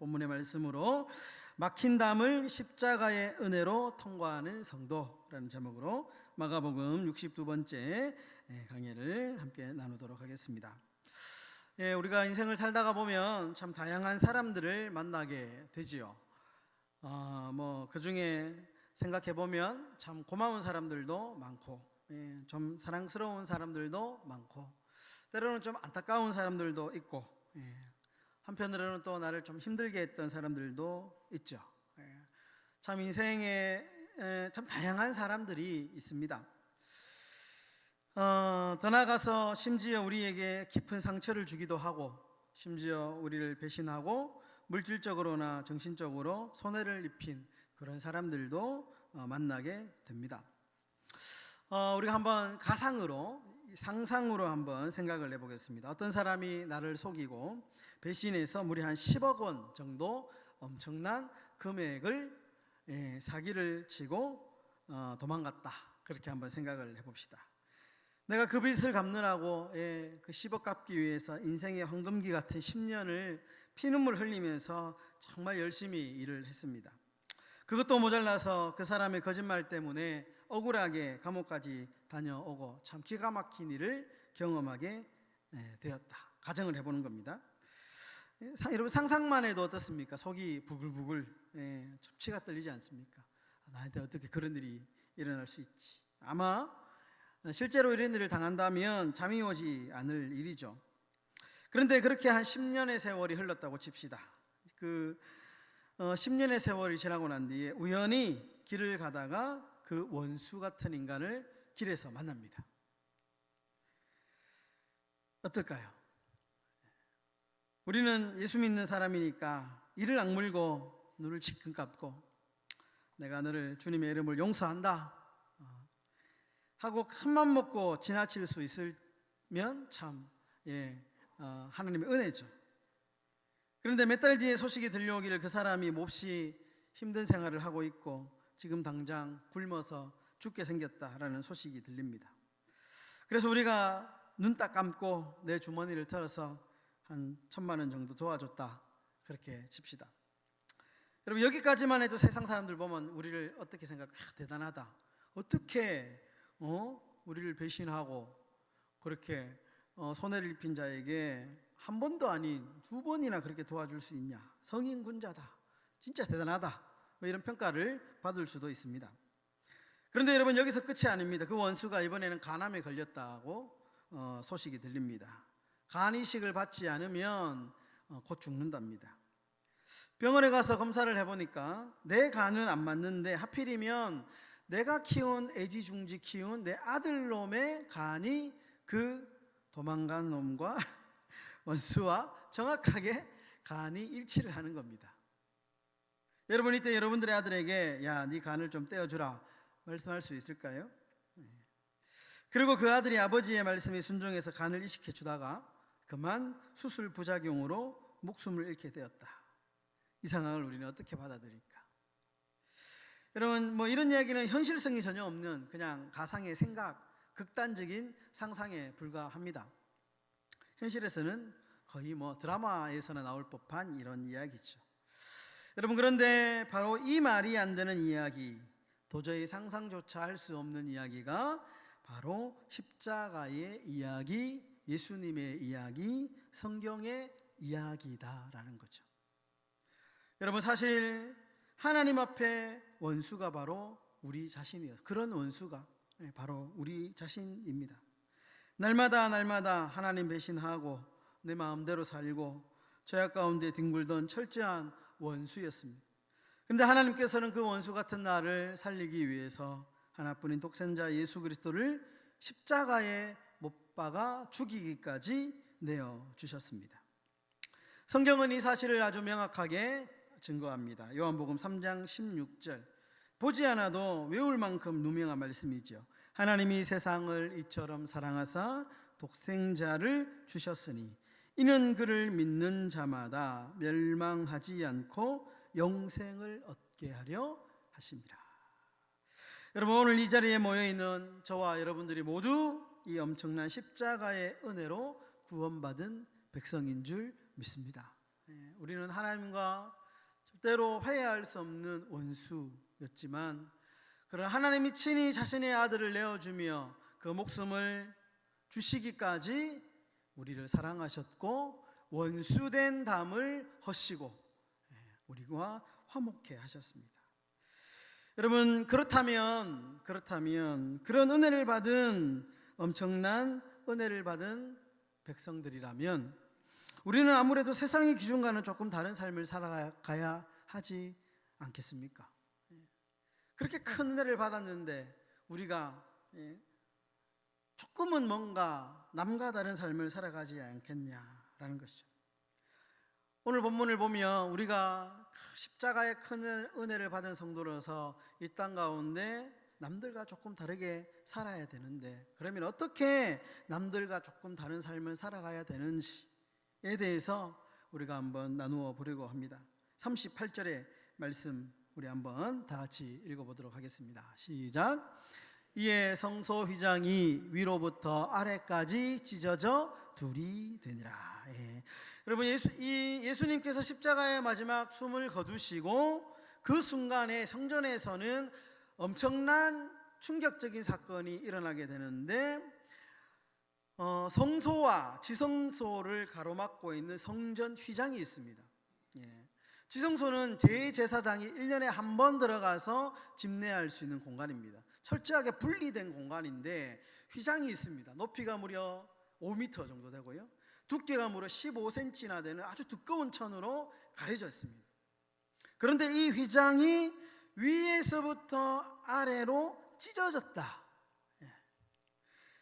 본문의 말씀으로 막힌 담을 십자가의 은혜로 통과하는 성도라는 제목으로 마가복음 62번째 강의를 함께 나누도록 하겠습니다. 우리가 인생을 살다가 보면 참 다양한 사람들을 만나게 되지요. 그 중에 생각해 보면 참 고마운 사람들도 많고, 좀 사랑스러운 사람들도 많고, 때로는 좀 안타까운 사람들도 있고, 한편으로는 또 나를 좀 힘들게 했던 사람들도 있죠. 참 인생에 참 다양한 사람들이 있습니다. 더 나아가서 심지어 우리에게 깊은 상처를 주기도 하고, 심지어 우리를 배신하고 물질적으로나 정신적으로 손해를 입힌 그런 사람들도 만나게 됩니다. 우리가 한번 상상으로 한번 생각을 해보겠습니다. 어떤 사람이 나를 속이고 배신해서 무려 한 10억 원 정도 엄청난 금액을 사기를 치고 도망갔다. 그렇게 한번 생각을 해봅시다. 내가 그 빚을 갚느라고 그 10억 갚기 위해서 인생의 황금기 같은 10년을 피눈물 흘리면서 정말 열심히 일을 했습니다. 그것도 모자라서 그 사람의 거짓말 때문에 억울하게 감옥까지 다녀오고 참 기가 막힌 일을 경험하게 되었다. 가정을 해보는 겁니다. 여러분 상상만 해도 어떻습니까? 속이 부글부글 첩치가 떨리지 않습니까? 나한테 어떻게 그런 일이 일어날 수 있지? 아마 실제로 이런 일을 당한다면 잠이 오지 않을 일이죠. 그런데 그렇게 한 10년의 세월이 흘렀다고 칩시다. 10년의 세월이 지나고 난 뒤에 우연히 길을 가다가 그 원수 같은 인간을 길에서 만납니다. 어떨까요? 우리는 예수 믿는 사람이니까 이를 악물고 눈을 지끈 감고 내가 너를 주님의 이름을 용서한다 하고 큰맘 먹고 지나칠 수 있으면 참 하나님의 은혜죠. 그런데 몇 달 뒤에 소식이 들려오기를 그 사람이 몹시 힘든 생활을 하고 있고 지금 당장 굶어서 죽게 생겼다라는 소식이 들립니다. 그래서 우리가 눈 딱 감고 내 주머니를 털어서 한 1,000만 원 정도 도와줬다. 그렇게 칩시다. 여러분 여기까지만 해도 세상 사람들 보면 우리를 어떻게 생각해? 대단하다. 어떻게 우리를 배신하고 그렇게 손해를 입힌 자에게 한 번도 아닌 2번이나 그렇게 도와줄 수 있냐? 성인군자다. 진짜 대단하다. 이런 평가를 받을 수도 있습니다. 그런데 여러분 여기서 끝이 아닙니다. 그 원수가 이번에는 간암에 걸렸다고 소식이 들립니다. 간 이식을 받지 않으면 곧 죽는답니다. 병원에 가서 검사를 해보니까 내 간은 안 맞는데 하필이면 내가 키운 애지중지 키운 내 아들놈의 간이 그 도망간 놈과 원수와 정확하게 간이 일치를 하는 겁니다. 여러분 이때 여러분들의 아들에게 야, 네 간을 좀 떼어주라 말씀할 수 있을까요? 그리고 그 아들이 아버지의 말씀에 순종해서 간을 이식해 주다가 그만 수술 부작용으로 목숨을 잃게 되었다. 이 상황을 우리는 어떻게 받아들일까? 여러분 이런 이야기는 현실성이 전혀 없는 그냥 가상의 생각, 극단적인 상상에 불과합니다. 현실에서는 거의 드라마에서나 나올 법한 이런 이야기죠. 여러분 그런데 바로 이 말이 안 되는 이야기, 도저히 상상조차 할 수 없는 이야기가 바로 십자가의 이야기, 예수님의 이야기, 성경의 이야기다라는 거죠. 여러분 사실 하나님 앞에 원수가 바로 우리 자신이에요. 그런 원수가 바로 우리 자신입니다. 날마다 하나님 배신하고 내 마음대로 살고 죄악 가운데 뒹굴던 철저한 원수였습니다. 그런데 하나님께서는 그 원수 같은 나를 살리기 위해서 하나뿐인 독생자 예수 그리스도를 십자가에 못 박아 죽이기까지 내어주셨습니다. 성경은 이 사실을 아주 명확하게 증거합니다. 요한복음 3장 16절, 보지 않아도 외울 만큼 누명한 말씀이죠. 하나님이 세상을 이처럼 사랑하사 독생자를 주셨으니 이는 그를 믿는 자마다 멸망하지 않고 영생을 얻게 하려 하심이라. 여러분 오늘 이 자리에 모여있는 저와 여러분들이 모두 이 엄청난 십자가의 은혜로 구원받은 백성인 줄 믿습니다. 우리는 하나님과 절대로 회개할 수 없는 원수였지만, 그러나 하나님이 친히 자신의 아들을 내어주며 그 목숨을 주시기까지 우리를 사랑하셨고 원수된 담을 허시고 우리와 화목해 하셨습니다. 여러분, 그렇다면 그런 은혜를 받은, 엄청난 은혜를 받은 백성들이라면 우리는 아무래도 세상의 기준과는 조금 다른 삶을 살아가야 하지 않겠습니까? 그렇게 큰 은혜를 받았는데 우리가 조금은 뭔가 남과 다른 삶을 살아가지 않겠냐라는 것이죠. 오늘 본문을 보면 우리가 십자가의 큰 은혜를 받은 성도로서 이 땅 가운데 남들과 조금 다르게 살아야 되는데, 그러면 어떻게 남들과 조금 다른 삶을 살아가야 되는지에 대해서 우리가 한번 나누어 보려고 합니다. 38절의 말씀 우리 한번 다 같이 읽어보도록 하겠습니다. 시작. 이에 성소 휘장이 위로부터 아래까지 찢어져 둘이 되니라. 여러분, 예수님께서 십자가의 마지막 숨을 거두시고 그 순간에 성전에서는 엄청난 충격적인 사건이 일어나게 되는데, 성소와 지성소를 가로막고 있는 성전 휘장이 있습니다. 지성소는 대제사장이 1년에 한 번 들어가서 집례할 수 있는 공간입니다. 철저하게 분리된 공간인데 휘장이 있습니다. 높이가 무려 5m 정도 되고요, 두께가 무려 15cm나 되는 아주 두꺼운 천으로 가려져 있습니다. 그런데 이 휘장이 위에서부터 아래로 찢어졌다.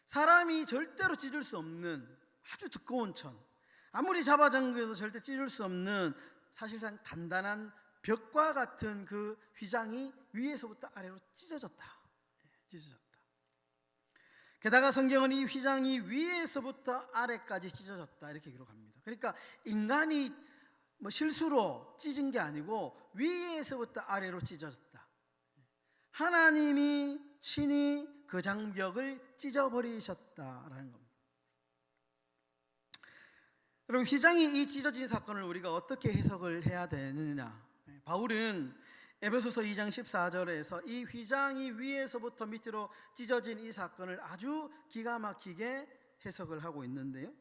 사람이 절대로 찢을 수 없는 아주 두꺼운 천, 아무리 잡아당겨도 절대 찢을 수 없는 사실상 단단한 벽과 같은 그 휘장이 위에서부터 아래로 찢어졌다. 게다가 성경은 이 휘장이 위에서부터 아래까지 찢어졌다 이렇게 기록합니다. 그러니까 인간이 실수로 찢은 게 아니고 위에서부터 아래로 찢어졌다. 하나님이 친히 그 장벽을 찢어버리셨다라는 겁니다. 여러분, 휘장이 이 찢어진 사건을 우리가 어떻게 해석을 해야 되느냐? 바울은 에베소서 2장 14절에서 이 휘장이 위에서부터 밑으로 찢어진 이 사건을 아주 기가 막히게 해석을 하고 있는데요,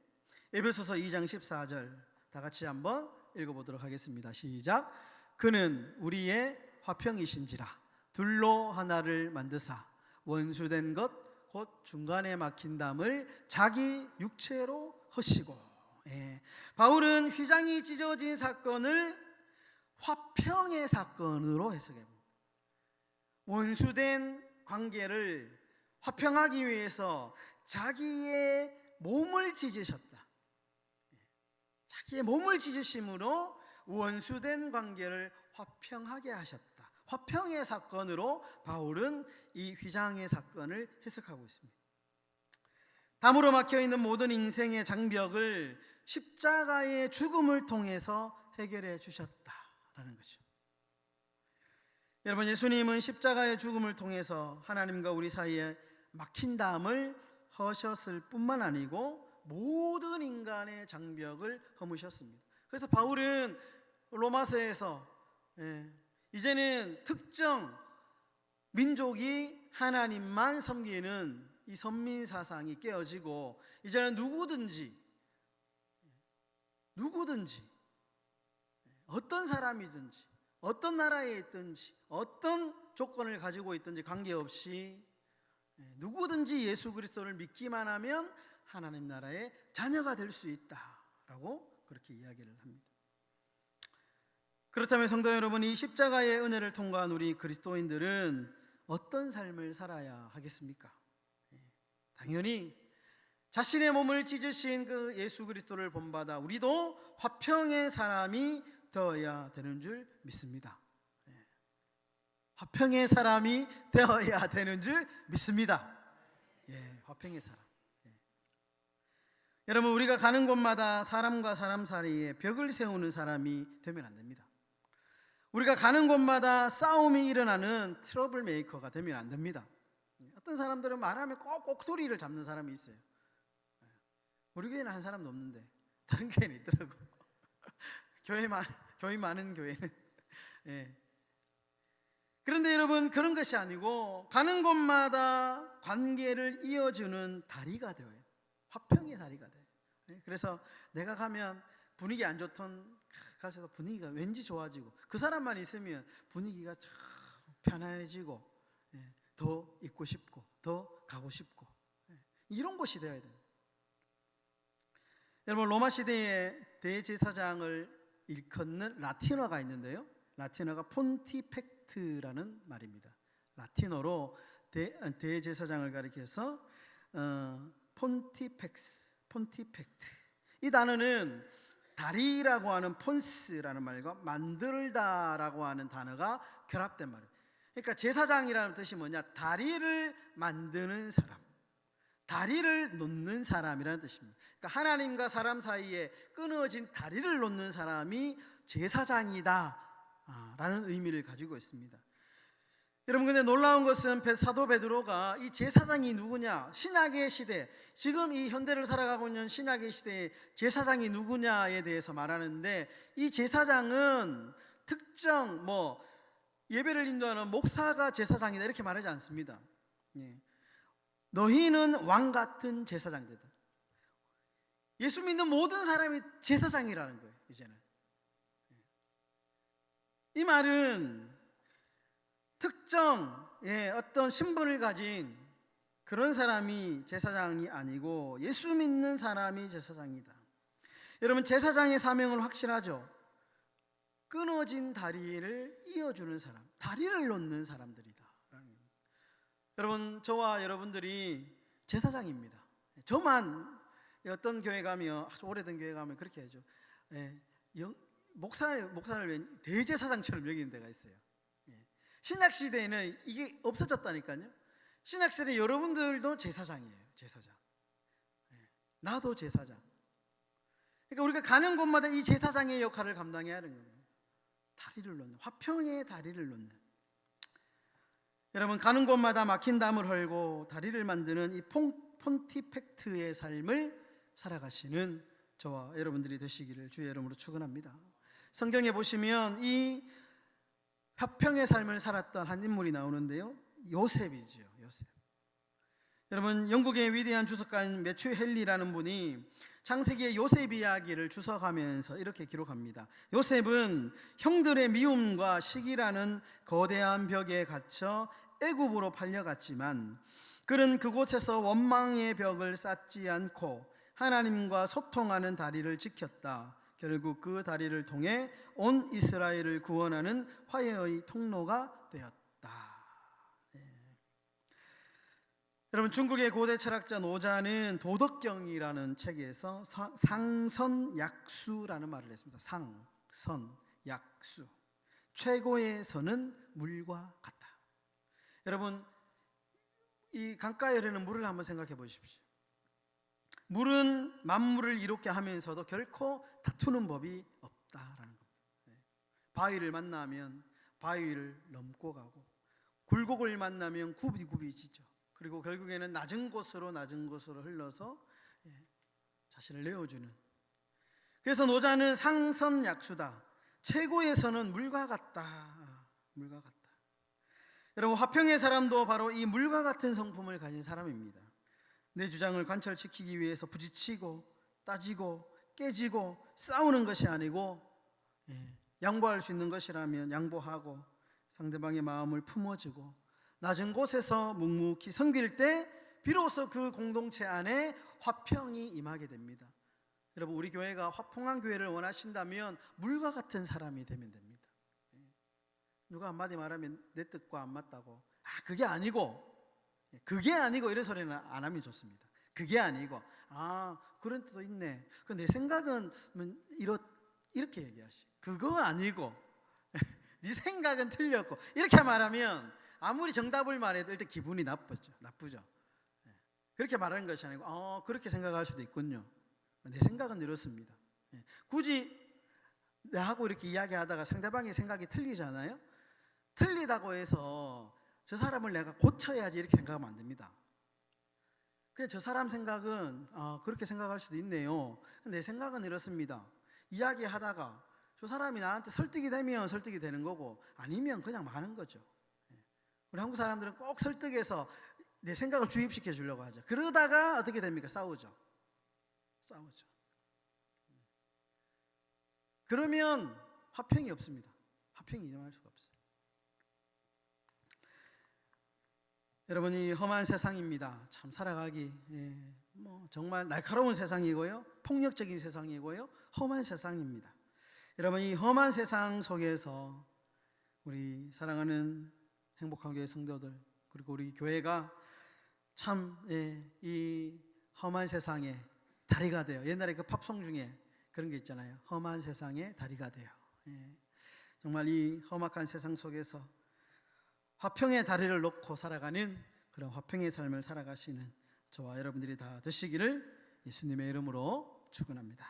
에베소서 2장 14절 다 같이 한번 읽어보도록 하겠습니다. 시작. 그는 우리의 화평이신지라 둘로 하나를 만드사 원수된 것 곧 중간에 막힌 담을 자기 육체로 허시고. 바울은 휘장이 찢어진 사건을 화평의 사건으로 해석합니다. 원수된 관계를 화평하기 위해서 자기의 몸을 찢으셨다. 자기의 몸을 찢으심으로 원수된 관계를 화평하게 하셨다. 화평의 사건으로 바울은 이 휘장의 사건을 해석하고 있습니다. 담으로 막혀있는 모든 인생의 장벽을 십자가의 죽음을 통해서 해결해 주셨다라는 것이죠. 여러분, 예수님은 십자가의 죽음을 통해서 하나님과 우리 사이에 막힌 담을 허셨을 뿐만 아니고 모든 인간의 장벽을 허무셨습니다. 그래서 바울은 로마서에서 이제는 특정 민족이 하나님만 섬기는 이 선민 사상이 깨어지고 이제는 누구든지 어떤 사람이든지 어떤 나라에 있든지 어떤 조건을 가지고 있든지 관계없이 누구든지 예수 그리스도를 믿기만 하면 하나님 나라의 자녀가 될 수 있다라고 그렇게 이야기를 합니다. 그렇다면 성도 여러분, 이 십자가의 은혜를 통과한 우리 그리스도인들은 어떤 삶을 살아야 하겠습니까? 당연히 자신의 몸을 찢으신 그 예수 그리스도를 본받아 우리도 화평의 사람이 되어야 되는 줄 믿습니다. 화평의 사람이 되어야 되는 줄 믿습니다. 화평의 사람. 여러분, 우리가 가는 곳마다 사람과 사람 사이에 벽을 세우는 사람이 되면 안 됩니다. 우리가 가는 곳마다 싸움이 일어나는 트러블 메이커가 되면 안 됩니다. 어떤 사람들은 말하면 꼭 꼭소리를 잡는 사람이 있어요. 우리 교회는 한 사람도 없는데 다른 교회는 있더라고. 교회 많은 교회는. 예. 그런데 여러분, 그런 것이 아니고 가는 곳마다 관계를 이어주는 다리가 되어요. 화평의 다리가 돼요. 예. 그래서 내가 가면 분위기 안 좋던 가서 분위기가 왠지 좋아지고, 그 사람만 있으면 분위기가 참 편안해지고, 예. 더 있고 싶고 더 가고 싶고, 예. 이런 곳이 되어야 됩니다. 여러분, 로마 시대에 대제사장을 일컫는 라틴어가 있는데요, 라틴어가 폰티펙트라는 말입니다. 라틴어로 대제사장을 가리켜서 폰티펙트. 이 단어는 다리라고 하는 폰스라는 말과 만들다라고 하는 단어가 결합된 말이에요. 그러니까 제사장이라는 뜻이 뭐냐? 다리를 만드는 사람, 다리를 놓는 사람이라는 뜻입니다. 그러니까 하나님과 사람 사이에 끊어진 다리를 놓는 사람이 제사장이다 라는 의미를 가지고 있습니다. 여러분, 근데 놀라운 것은 사도 베드로가 이 제사장이 누구냐, 신약의 시대, 지금 이 현대를 살아가고 있는 신약의 시대에 제사장이 누구냐에 대해서 말하는데, 이 제사장은 특정 예배를 인도하는 목사가 제사장이다 이렇게 말하지 않습니다. 예. 너희는 왕 같은 제사장이다. 예수 믿는 모든 사람이 제사장이라는 거예요. 이제는 이 말은 특정 어떤 신분을 가진 그런 사람이 제사장이 아니고 예수 믿는 사람이 제사장이다. 여러분, 제사장의 사명은 확실하죠. 끊어진 다리를 이어주는 사람, 다리를 놓는 사람들이다. 여러분, 저와 여러분들이 제사장입니다. 저만 어떤 교회 가면, 아주 오래된 교회 가면 그렇게 하죠. 목사를 대제사장처럼 여기는 데가 있어요. 신약 시대에는 이게 없어졌다니까요. 신약 시대 여러분들도 제사장이에요. 제사장. 나도 제사장. 그러니까 우리가 가는 곳마다 이 제사장의 역할을 감당해야 하는 겁니다. 다리를 놓는, 화평의 다리를 놓는. 여러분, 가는 곳마다 막힌 담을 헐고 다리를 만드는 이 폰티펙트의 삶을 살아가시는 저와 여러분들이 되시기를 주의 이름으로 축원합니다. 성경에 보시면 이 화평의 삶을 살았던 한 인물이 나오는데요, 요셉이죠. 요셉. 여러분, 영국의 위대한 주석가인 매튜 헨리라는 분이 창세기의 요셉 이야기를 주석하면서 이렇게 기록합니다. 요셉은 형들의 미움과 시기라는 거대한 벽에 갇혀 애굽으로 팔려갔지만 그는 그곳에서 원망의 벽을 쌓지 않고 하나님과 소통하는 다리를 지켰다. 결국 그 다리를 통해 온 이스라엘을 구원하는 화해의 통로가 되었다. 여러분, 중국의 고대 철학자 노자는 도덕경이라는 책에서 상선약수라는 말을 했습니다. 상선약수. 최고의 선은 물과 같다. 여러분, 이 강가에 흐르는 물을 한번 생각해 보십시오. 물은 만물을 이롭게 하면서도 결코 다투는 법이 없다라는 겁니다. 바위를 만나면 바위를 넘고 가고, 굴곡을 만나면 굽이 지죠. 그리고 결국에는 낮은 곳으로 흘러서 자신을 내어주는. 그래서 노자는 상선약수다. 최고의 선은 물과 같다. 물과 같다. 여러분, 화평의 사람도 바로 이 물과 같은 성품을 가진 사람입니다. 내 주장을 관철시키기 위해서 부딪히고 따지고 깨지고 싸우는 것이 아니고, 양보할 수 있는 것이라면 양보하고 상대방의 마음을 품어주고 낮은 곳에서 묵묵히 섬길 때 비로소 그 공동체 안에 화평이 임하게 됩니다. 여러분, 우리 교회가 화평한 교회를 원하신다면 물과 같은 사람이 되면 됩니다. 누가 한마디 말하면 내 뜻과 안 맞다고, 그게 아니고 이런 소리는 안 하면 좋습니다. 그게 아니고, 그런 뜻도 있네. 내 생각은 이렇게 얘기하시. 그거 아니고 네 생각은 틀렸고, 이렇게 말하면 아무리 정답을 말해도 일단 기분이 나쁘죠. 그렇게 말하는 것이 아니고, 그렇게 생각할 수도 있군요. 내 생각은 이렇습니다. 굳이 나하고 이렇게 이야기하다가 상대방의 생각이 틀리잖아요. 틀리다고 해서 저 사람을 내가 고쳐야지 이렇게 생각하면 안 됩니다. 그냥 저 사람 생각은 그렇게 생각할 수도 있네요. 내 생각은 이렇습니다. 이야기하다가 저 사람이 나한테 설득이 되면 설득이 되는 거고 아니면 그냥 마는 거죠. 우리 한국 사람들은 꼭 설득해서 내 생각을 주입시켜 주려고 하죠. 그러다가 어떻게 됩니까? 싸우죠. 그러면 화평이 없습니다. 화평이 일어날 수가 없어요. 여러분, 이 험한 세상입니다. 참 살아가기 정말 날카로운 세상이고요, 폭력적인 세상이고요, 험한 세상입니다. 여러분, 이 험한 세상 속에서 우리 사랑하는 행복한 교회 성도들, 그리고 우리 교회가 참 이 험한 세상에 다리가 돼요. 옛날에 그 팝송 중에 그런 게 있잖아요. 험한 세상에 다리가 돼요. 정말 이 험악한 세상 속에서 화평의 다리를 놓고 살아가는 그런 화평의 삶을 살아가시는 저와 여러분들이 다 되시기를 예수님의 이름으로 축원합니다.